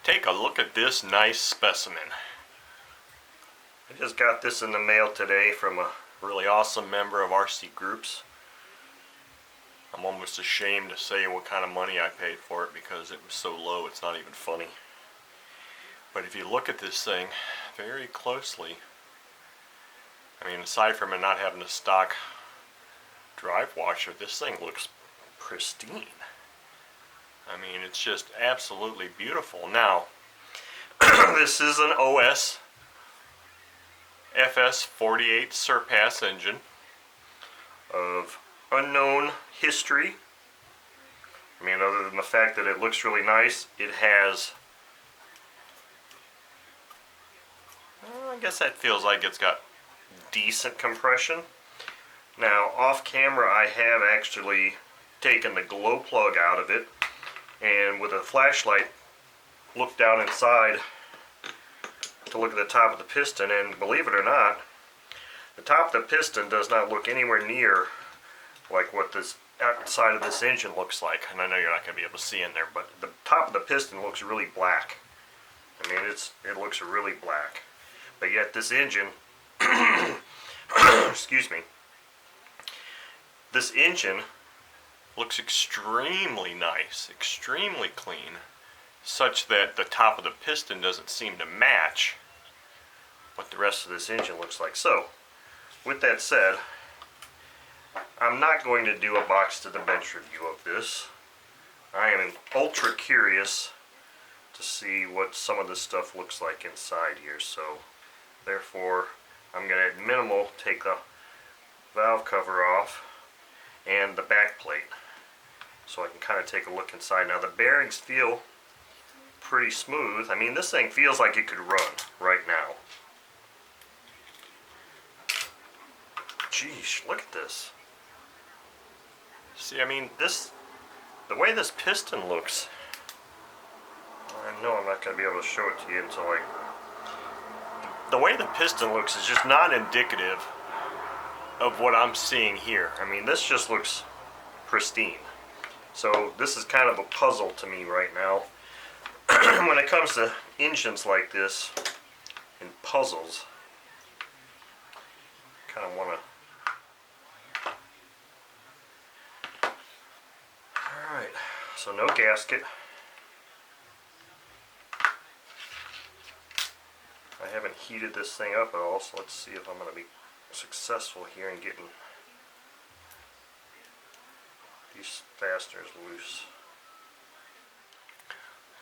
Take a look at this nice specimen. I just got this in the mail today from a really awesome member of RC Groups. I'm almost ashamed to say what kind of money I paid for it because it was so low it's not even funny. But if you look at this thing very closely, I mean, aside from it not having a stock drive washer, this thing looks pristine. I mean, it's just absolutely beautiful. Now, this is an OS FS-48 Surpass engine of unknown history. I mean, other than the fact that it looks really nice, it has, I guess that feels like it's got decent compression. Now, off camera, I have actually taken the glow plug out of it, and with a flashlight looked down inside to look at the top of the piston, and believe it or not, the top of the piston does not look anywhere near like what this outside of this engine looks like. And I know you're not going to be able to see in there, but the top of the piston looks really black. I mean, it looks really black. But yet this engine, excuse me, this engine looks extremely nice, extremely clean, such that the top of the piston doesn't seem to match what the rest of this engine looks like. So, with that said, I'm not going to do a box to the bench review of this. I am ultra curious to see what some of this stuff looks like inside here. So, therefore, I'm going to at minimal take the valve cover off and the back plate so I can kind of take a look inside. Now, the bearings feel pretty smooth. I mean, this thing feels like it could run right now. Geesh, look at this. See, I mean, the way this piston looks, I know I'm not going to be able to show it to you until the way the piston looks is just not indicative of what I'm seeing here. I mean, this just looks pristine. So this is kind of a puzzle to me right now. When it comes to engines like this and puzzles, kind of want to. Alright, so no gasket. I haven't heated this thing up at all, so let's see if I'm going to be successful here in getting these fasteners loose.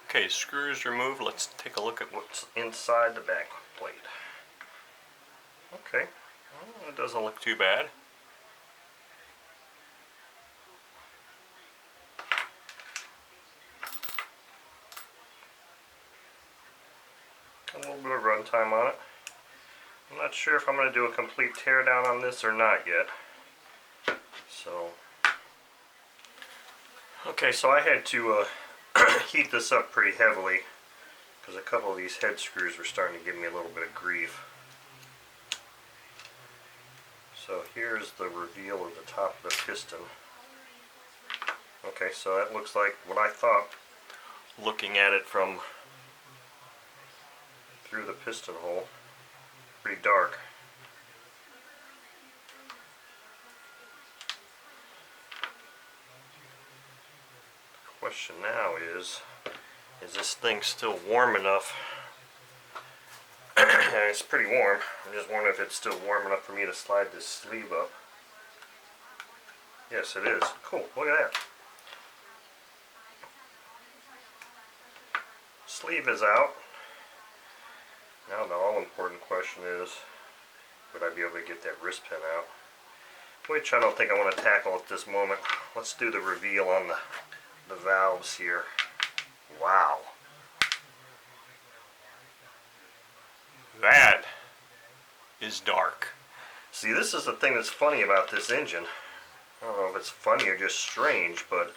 Okay, screws removed. Let's take a look at what's inside the back plate. Okay, well, it doesn't look too bad. A little bit of run time on it. I'm not sure if I'm going to do a complete teardown on this or not yet. So, okay, so I had to heat this up pretty heavily because a couple of these head screws were starting to give me a little bit of grief. So here's the reveal of the top of the piston. Okay, so that looks like what I thought looking at it from through the piston hole. Pretty dark. The question now is this thing still warm enough? It's pretty warm. I'm just wondering if it's still warm enough for me to slide this sleeve up. Yes, it is. Cool, look at that. Sleeve is out. Now the all-important question is, would I be able to get that wrist pin out? Which I don't think I want to tackle at this moment. Let's do the reveal on the valves here. Wow. That is dark. See, this is the thing that's funny about this engine. I don't know if it's funny or just strange, but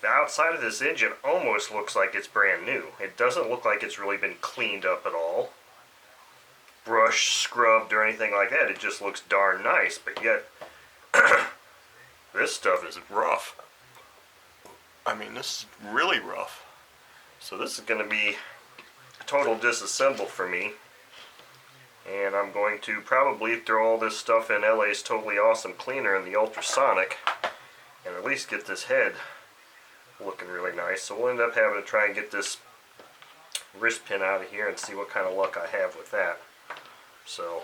the outside of this engine almost looks like it's brand new. It doesn't look like it's really been cleaned up at all, brushed, scrubbed, or anything like that. It just looks darn nice, but yet this stuff is rough. I mean, this is really rough. So this is going to be a total disassemble for me. And I'm going to probably throw all this stuff in LA's Totally Awesome Cleaner in the ultrasonic and at least get this head looking really nice. So we'll end up having to try and get this wrist pin out of here and see what kind of luck I have with that. So